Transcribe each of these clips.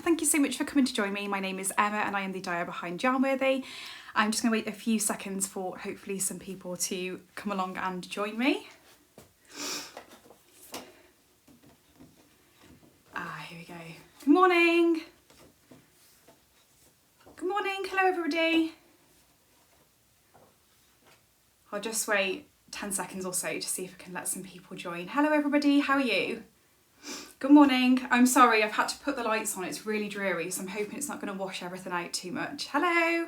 thank you so much for coming to join me. My name is Emma and I am the dyer behind Yarnworthy. I'm just going to wait a few seconds for hopefully some people to come along and join me. Here we go. Good morning. Good morning, hello everybody. I'll just wait 10 seconds or so to see if I can let some people join. Hello everybody, how are you? Good morning. I'm sorry, I've had to put the lights on. It's really dreary, so I'm hoping it's not going to wash everything out too much. Hello.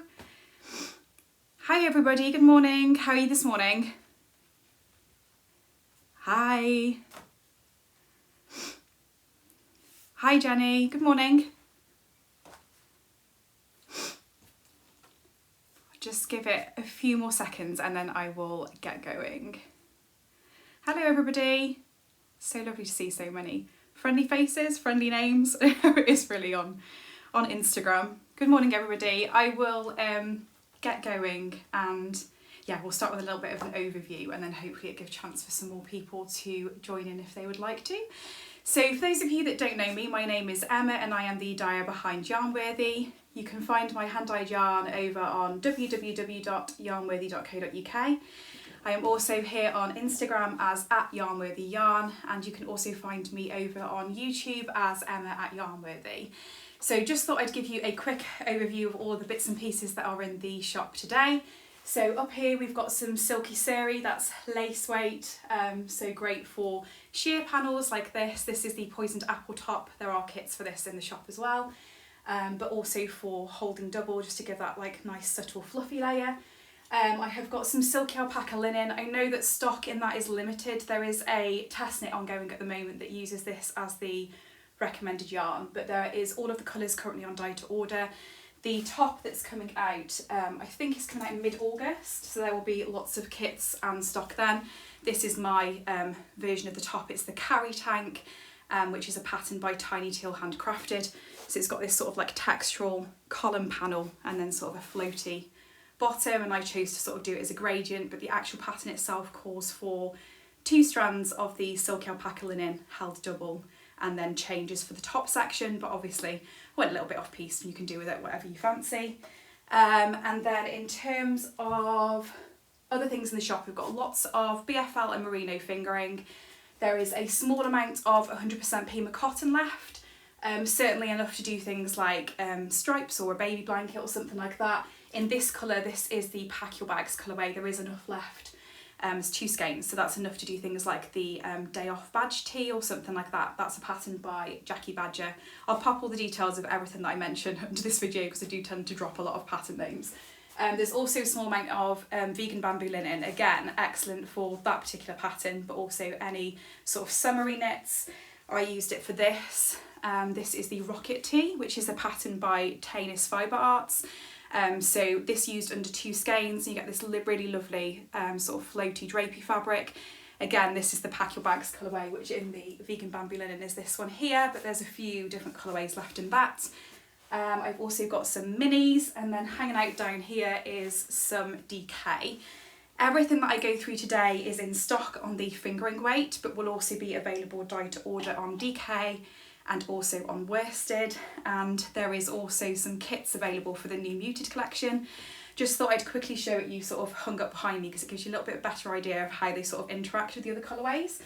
Hi everybody, good morning. How are you this morning? Hi. Hi Jenny, good morning. Just give it a few more seconds and then I will get going. Hello everybody. So lovely to see so many friendly faces, friendly names. It's really on Instagram. Good morning everybody. I will get going and yeah, we'll start with a little bit of an overview and then hopefully it gives a chance for some more people to join in if they would like to. So for those of you that don't know me, my name is Emma and I am the dyer behind Yarnworthy. You can find my hand-dyed yarn over on www.yarnworthy.co.uk. I am also here on Instagram as @YarnworthyYarn, and you can also find me over on YouTube as Emma@Yarnworthy. So just thought I'd give you a quick overview of all the bits and pieces that are in the shop today. So up here we've got some silky sari, that's lace weight, so great for sheer panels like this. This is the poisoned apple top. There are kits for this in the shop as well, but also for holding double, just to give that like nice subtle fluffy layer. I have got some silky alpaca linen. I know that stock in that is limited. There is a test knit ongoing at the moment that uses this as the recommended yarn, but there is all of the colours currently on dye to order. The top that's coming out, I think is coming out in mid-August, so there will be lots of kits and stock then. This is my version of the top. It's the carry tank, which is a pattern by Tiny Teal handcrafted. So it's got this sort of like textural column panel and then sort of a floaty bottom, and I chose to sort of do it as a gradient, but the actual pattern itself calls for 2 strands of the silky alpaca linen held double and then changes for the top section, but obviously I went a little bit off piece and you can do with it whatever you fancy. And then in terms of other things in the shop, we've got lots of BFL and merino fingering. There is a small amount of 100% Pima cotton left, certainly enough to do things like stripes or a baby blanket or something like that. In this colour, this is the Pack Your Bags colourway, there is enough left. It's 2 skeins, so that's enough to do things like the day off badge tee or something like that. That's a pattern by Jackie Badger. I'll pop all the details of everything that I mention under this video because I do tend to drop a lot of pattern names. There's also a small amount of vegan bamboo linen, again excellent for that particular pattern, but also any sort of summery knits. I used it for this. This is the Rocket Tee, which is a pattern by Tanis Fibre Arts. So this used under 2 skeins, and you get this really lovely sort of floaty drapey fabric. Again, this is the Pack Your Bags colourway, which in the vegan bamboo linen is this one here, but there's a few different colourways left in that. I've also got some minis, and then hanging out down here is some DK. Everything that I go through today is in stock on the fingering weight, but will also be available dye to order on DK and also on worsted, and there is also some kits available for the new muted collection. Just thought I'd quickly show it you sort of hung up behind me because it gives you a little bit better idea of how they sort of interact with the other colourways.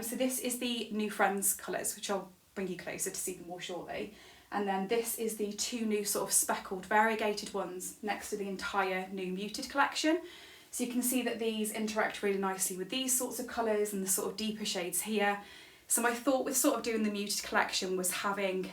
So this is the New Friends colours, which I'll bring you closer to see them more shortly. And then this is the 2 new sort of speckled variegated ones next to the entire new muted collection. So you can see that these interact really nicely with these sorts of colours and the sort of deeper shades here. So my thought with sort of doing the muted collection was having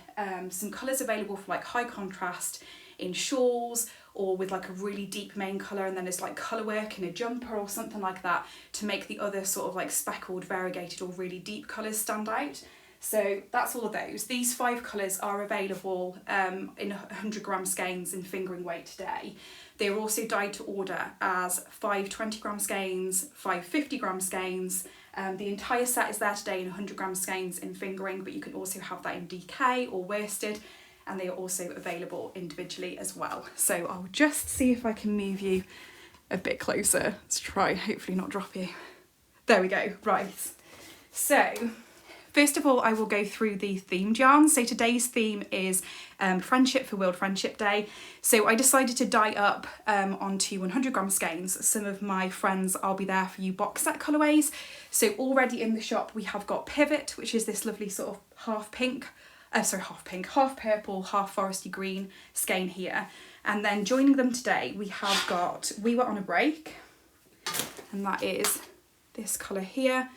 some colours available for like high contrast in shawls, or with like a really deep main colour, and then there's like colour work in a jumper or something like that to make the other sort of like speckled, variegated or really deep colours stand out. So that's all of those. These 5 colours are available in 100 gram skeins in fingering weight today. They are also dyed to order as 5 20 gram skeins, 5 50 gram skeins. The entire set is there today in 100 gram skeins in fingering, but you can also have that in DK or worsted, and they are also available individually as well. So I'll just see if I can move you a bit closer to try, hopefully not drop you. There we go, right. So First of all, I will go through the themed yarns. So today's theme is friendship for World Friendship Day. So I decided to dye up onto 100g skeins some of my friends I'll be there for you box set colourways. So already in the shop we have got Pivot, which is this lovely sort of half purple, half foresty green skein here. And then joining them today we have got We Were On A Break, and that is this colour here.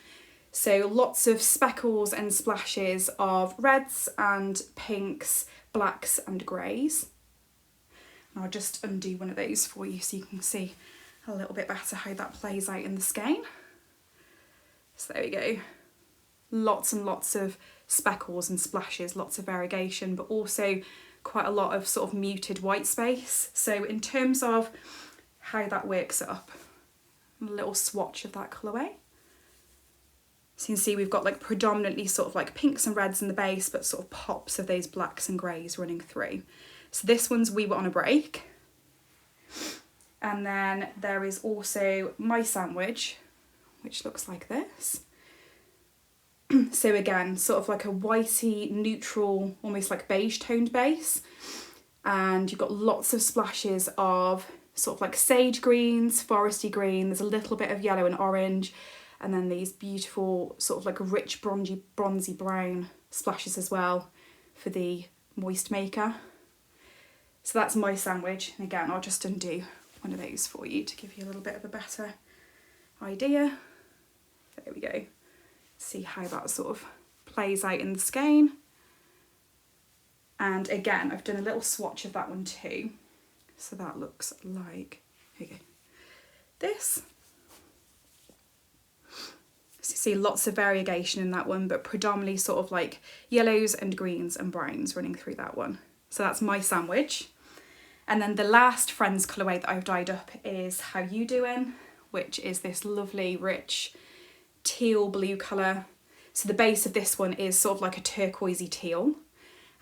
So lots of speckles and splashes of reds and pinks, blacks and greys. And I'll just undo one of those for you so you can see a little bit better how that plays out in the skein. So there we go. Lots and lots of speckles and splashes, lots of variegation, but also quite a lot of sort of muted white space. So in terms of how that works up, a little swatch of that colourway. So you can see we've got like predominantly sort of like pinks and reds in the base, but sort of pops of those blacks and greys running through. So this one's We Were On A Break. And then there is also My Sandwich, which looks like this. So again, sort of like a whitey, neutral, almost like beige toned base. And you've got lots of splashes of sort of like sage greens, foresty green. There's a little bit of yellow and orange. And then these beautiful sort of like rich bronzy brown splashes as well for the moist maker. So that's My Sandwich. And again, I'll just undo one of those for you to give you a little bit of a better idea. There we go. See how that sort of plays out in the skein. And again, I've done a little swatch of that one too. So that looks like, here we go, this. So you see lots of variegation in that one, but predominantly sort of like yellows and greens and browns running through that one. So that's My Sandwich. And then the last Friends colourway that I've dyed up is How You Doing, which is this lovely, rich teal blue colour. So the base of this one is sort of like a turquoisey teal.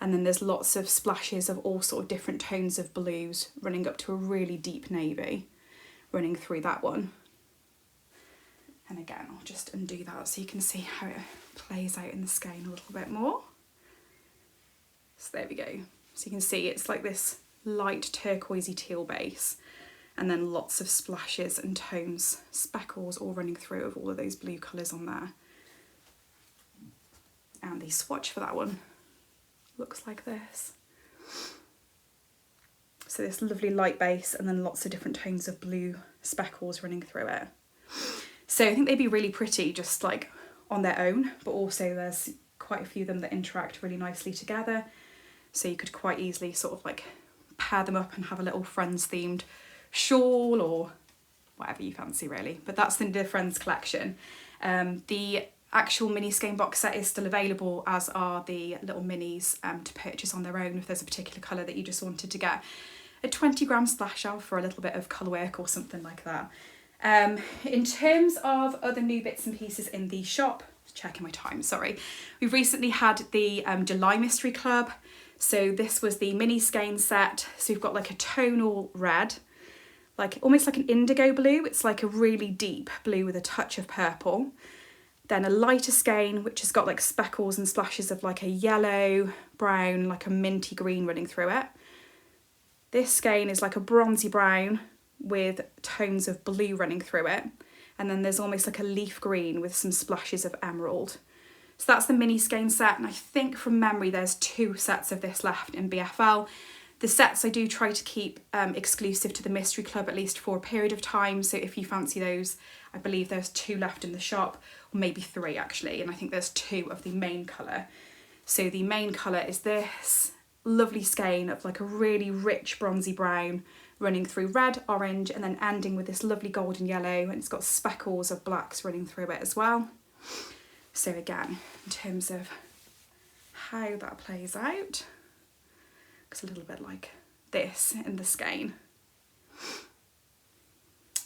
And then there's lots of splashes of all sort of different tones of blues running up to a really deep navy running through that one. And again, I'll just undo that so you can see how it plays out in the skein a little bit more. So there we go. So you can see it's like this light turquoisey teal base, and then lots of splashes and tones, speckles all running through of all of those blue colours on there. And the swatch for that one looks like this. So this lovely light base and then lots of different tones of blue speckles running through it. So I think they'd be really pretty just like on their own, but also there's quite a few of them that interact really nicely together. So you could quite easily sort of like pair them up and have a little Friends themed shawl or whatever you fancy really. But that's the Friends collection. The actual mini skein box set is still available, as are the little minis to purchase on their own if there's a particular colour that you just wanted to get a 20g splash of for a little bit of colour work or something like that. In terms of other new bits and pieces in the shop, checking my time, sorry, we've recently had the July Mystery Club. So this was the mini skein set. So we've got like a tonal red, like almost like an indigo blue. It's like a really deep blue with a touch of purple. Then a lighter skein, which has got like speckles and splashes of like a yellow, brown, like a minty green running through it. This skein is like a bronzy brown with tones of blue running through it. And then there's almost like a leaf green with some splashes of emerald. So that's the mini skein set, and I think from memory there's 2 sets of this left in BFL. The sets I do try to keep exclusive to the Mystery Club, at least for a period of time, so if you fancy those, I believe there's 2 left in the shop, or maybe 3 actually, and I think there's 2 of the main colour. So the main colour is this lovely skein of like a really rich bronzy brown running through red, orange, and then ending with this lovely golden yellow, and it's got speckles of blacks running through it as well. So again, in terms of how that plays out, it's a little bit like this in the skein.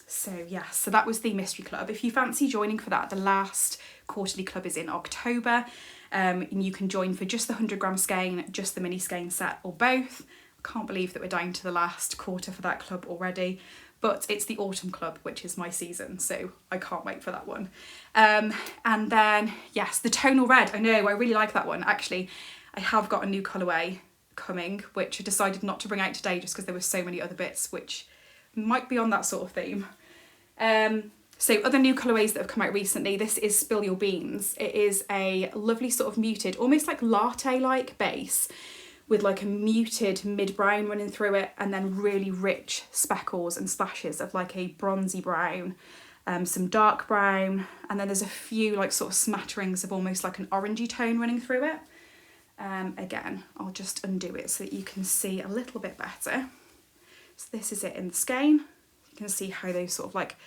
So yes, so that was the Mystery Club. If you fancy joining for that, the last quarterly club is in October. And you can join for just the 100g skein, just the mini skein set, or both. I can't believe that we're down to the last quarter for that club already. but it's the Autumn Club, which is my season, so I can't wait for that one. And then, yes, the Tonal Red. I know, I really like that one. Actually, I have got a new colourway coming, which I decided not to bring out today just because there were so many other bits which might be on that sort of theme. So other new colourways that have come out recently, this is Spill Your Beans. It is a lovely sort of muted, almost like latte-like base with like a muted mid-brown running through it, and then really rich speckles and splashes of like a bronzy brown, some dark brown, and then there's a few like sort of smatterings of almost like an orangey tone running through it. Again, I'll just undo it so that you can see a little bit better. So this is it in the skein. You can see how those sort of like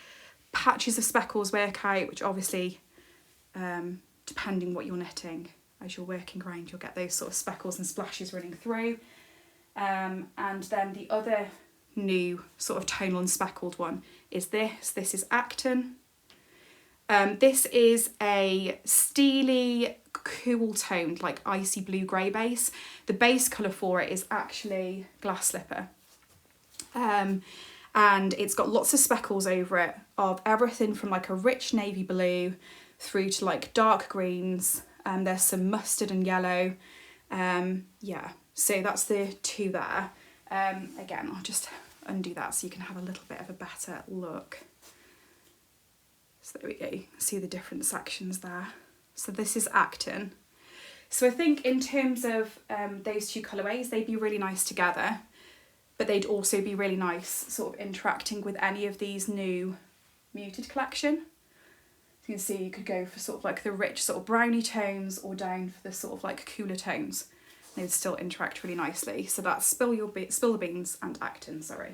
patches of speckles work out, which obviously, depending what you're knitting, as you're working around, you'll get those sort of speckles and splashes running through. And then the other new sort of tonal and speckled one is this. This is Acton. This is a steely, cool toned, like icy blue grey base. The base colour for it is actually Glass Slipper. And it's got lots of speckles over it of everything from like a rich navy blue through to like dark greens. There's some mustard and yellow. Yeah, so that's the two there. Again, I'll just undo that so you can have a little bit of a better look. So there we go, see the different sections there. So this is Acton. So I think in terms of those two colourways, they'd be really nice together, but they'd also be really nice sort of interacting with any of these new muted collection. You can see you could go for sort of like the rich sort of browny tones or down for the sort of like cooler tones. They'd still interact really nicely. So that's Spill the Beans and Acton, sorry.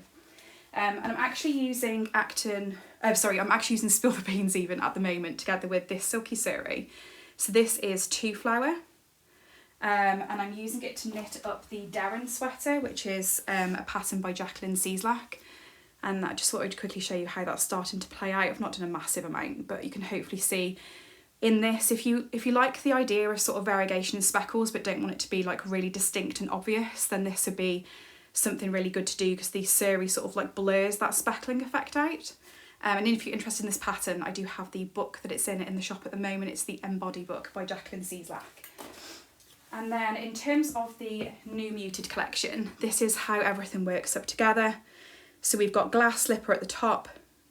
And I'm actually using I'm actually using Spill the Beans even at the moment together with this Silky Suri. So this is Two Flower. And I'm using it to knit up the Darren sweater, which is a pattern by Jacqueline Cieslak. And I just thought I'd quickly show you how that's starting to play out. I've not done a massive amount, but you can hopefully see in this, if you like the idea of sort of variegation in speckles but don't want it to be like really distinct and obvious, then this would be something really good to do, because the Suri sort of like blurs that speckling effect out. And if you're interested in this pattern, I do have the book that it's in the shop at the moment. It's the Embody book by Jacqueline Cieslak. And then in terms of the new muted collection, this is how everything works up together. So we've got Glass Slipper at the top,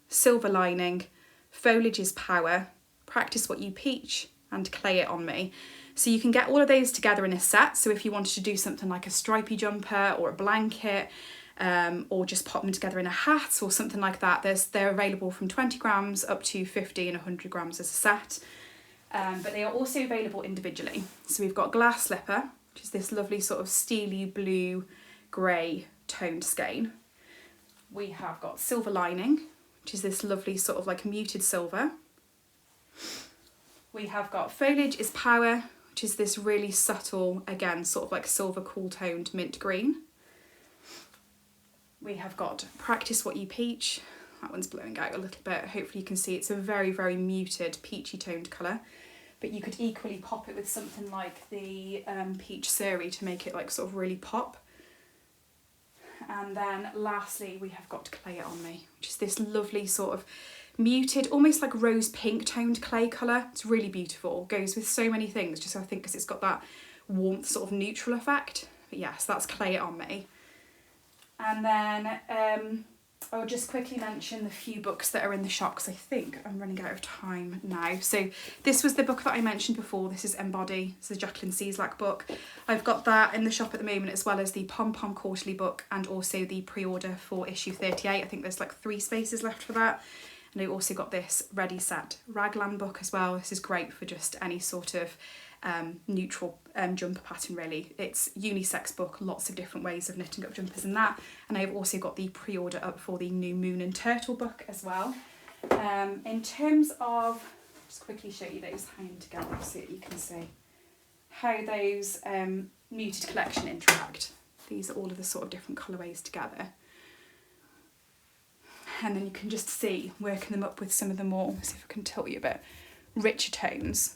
Silver Lining, Foliage is Power, Practice What You Peach, and Clay It On Me. So you can get all of those together in a set. So if you wanted to do something like a stripy jumper or a blanket, or just pop them together in a hat or something like that, they're available from 20 grams up to 50 and 100 grams as a set. But they are also available individually. So we've got Glass Slipper, which is this lovely sort of steely blue grey toned skein. We have got Silver Lining, which is this lovely sort of like muted silver. We have got Foliage is Power, which is this really subtle, again, sort of like silver cool toned mint green. We have got Practice What You Peach. That one's blowing out a little bit. Hopefully you can see it's a very, very muted peachy toned colour. But you could equally pop it with something like the Peach Suri to make it like sort of really pop. And then lastly, we have got Clay It On Me, which is this lovely sort of muted, almost like rose pink toned clay colour. It's really beautiful. Goes with so many things, just I think because it's got that warmth sort of neutral effect. But yes, that's Clay It On Me. And then I'll just quickly mention the few books that are in the shop, because I think I'm running out of time now. So this was the book that I mentioned before. This is Embody. This is a Jacqueline Cieslak book. I've got that in the shop at the moment, as well as the Pom Pom Quarterly book and also the pre-order for issue 38. I think there's like 3 spaces left for that. And I also got this Ready Set Raglan book as well. This is great for just any sort of neutral jumper pattern really. It's unisex book, lots of different ways of knitting up jumpers in that. And I've also got the pre-order up for the new Moon and Turtle book as well. In terms of, just quickly show you those hanging together so that you can see how those muted collection interact. These are all of the sort of different colourways together. And then you can just see, working them up with some of the more, see if I can tilt you a bit, richer tones.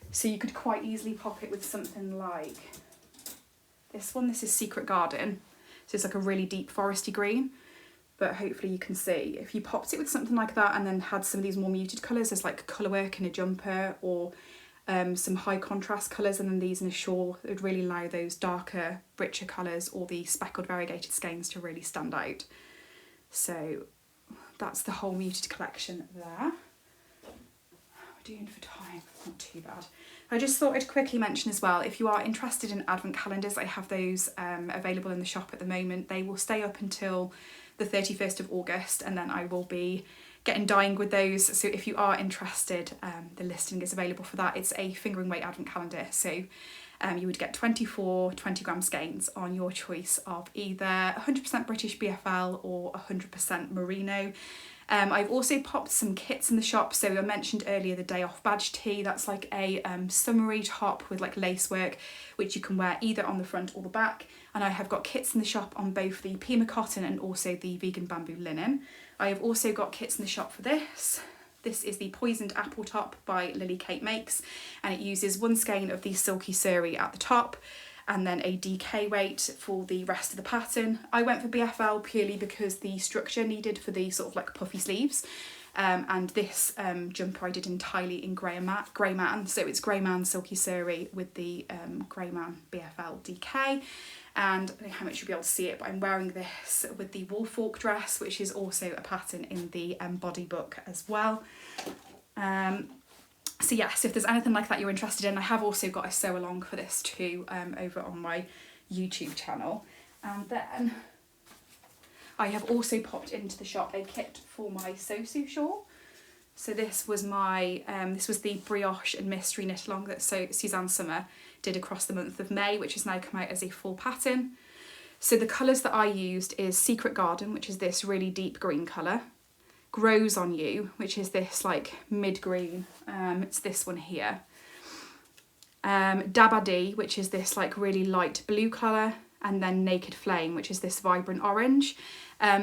So you could quite easily pop it with something like this one. This is Secret Garden. So it's like a really deep foresty green. but hopefully you can see. If you popped it with something like that and then had some of these more muted colours, there's like colour work in a jumper or some high contrast colours, and then these in a shawl, it would really allow those darker, richer colours or the speckled variegated skeins to really stand out. So that's the whole muted collection there. How are we doing for time? Not too bad. I just thought I'd quickly mention as well, if you are interested in advent calendars, I have those available in the shop at the moment. They will stay up until the 31st of August, and then I will be getting dyeing with those. So if you are interested, the listing is available for that. It's a fingering weight advent calendar, so you would get 24 20-gram skeins on your choice of either 100% British BFL or 100% Merino. I've also popped some kits in the shop. So I mentioned earlier the day off badge tee. That's like a summery top with like lace work, which you can wear either on the front or the back. And I have got kits in the shop on both the Pima cotton and also the vegan bamboo linen. I have also got kits in the shop for this. This is the Poisoned Apple Top by Lily Kate Makes, and it uses one skein of the silky suri at the top and then a DK weight for the rest of the pattern. I went for BFL purely because the structure needed for the sort of like puffy sleeves, and this jumper I did entirely in grey man, so it's grey man silky suri with the grey man BFL DK. And I don't know how much you'll be able to see it, but I'm wearing this with the Woolfolk dress, which is also a pattern in the body book as well. So yes, if there's anything like that you're interested in, I have also got a sew along for this too over on my YouTube channel. And then I have also popped into the shop a kit for my Sosu shawl. So this was my this was the brioche and mystery knit along that Suzanne Summer did across the month of May, which has now come out as a full pattern. So the colours that I used is Secret Garden, which is this really deep green colour, Grows on You, which is this like mid green, it's this one here, Dabadi, which is this like really light blue colour, and then Naked Flame, which is this vibrant orange.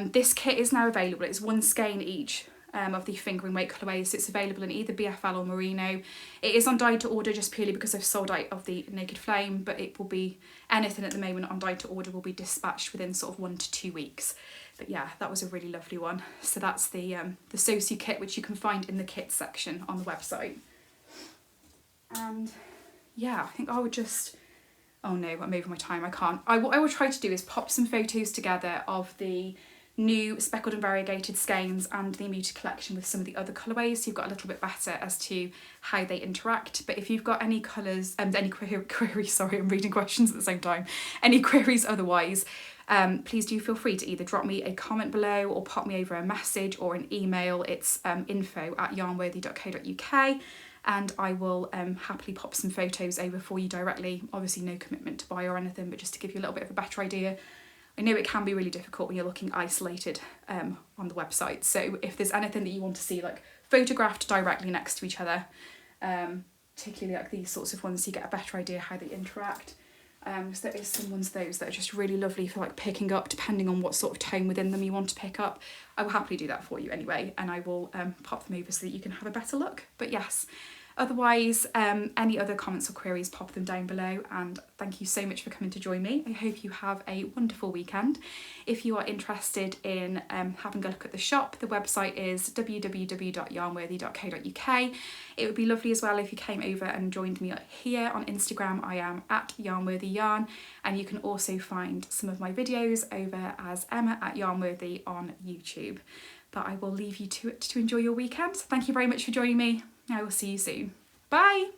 This kit is now available. It's one skein each of the fingering weight colourways. So it's available in either BFL or Merino. It is on dye to order just purely because I've sold out of the Naked Flame, but it will be anything at the moment on dye to order will be dispatched within sort of 1 to 2 weeks. But yeah, that was a really lovely one. So that's the Sosu kit, which you can find in the kits section on the website. And yeah, I think I would just, oh no, I'm over my time, I can't. What I will try to do is pop some photos together of the new speckled and variegated skeins and the muted collection with some of the other colourways, so you've got a little bit better as to how they interact. But if you've got any colours and any queries, sorry, I'm reading questions at the same time, any queries otherwise, please do feel free to either drop me a comment below or pop me over a message or an email. It's info@yarnworthy.co.uk, and I will happily pop some photos over for you directly. Obviously no commitment to buy or anything, but just to give you a little bit of a better idea. I know it can be really difficult when you're looking isolated on the website, so if there's anything that you want to see like photographed directly next to each other, particularly like these sorts of ones, so you get a better idea how they interact. So there is some ones those that are just really lovely for like picking up depending on what sort of tone within them you want to pick up. I will happily do that for you anyway, and I will pop them over so that you can have a better look. But yes, otherwise, any other comments or queries, pop them down below, and thank you so much for coming to join me. I hope you have a wonderful weekend. If you are interested in having a look at the shop, the website is www.yarnworthy.co.uk. It would be lovely as well if you came over and joined me here on Instagram. I am @YarnworthyYarn, and you can also find some of my videos over as Emma@Yarnworthy on YouTube. But I will leave you to it to enjoy your weekend. Thank you very much for joining me. I will see you soon. Bye!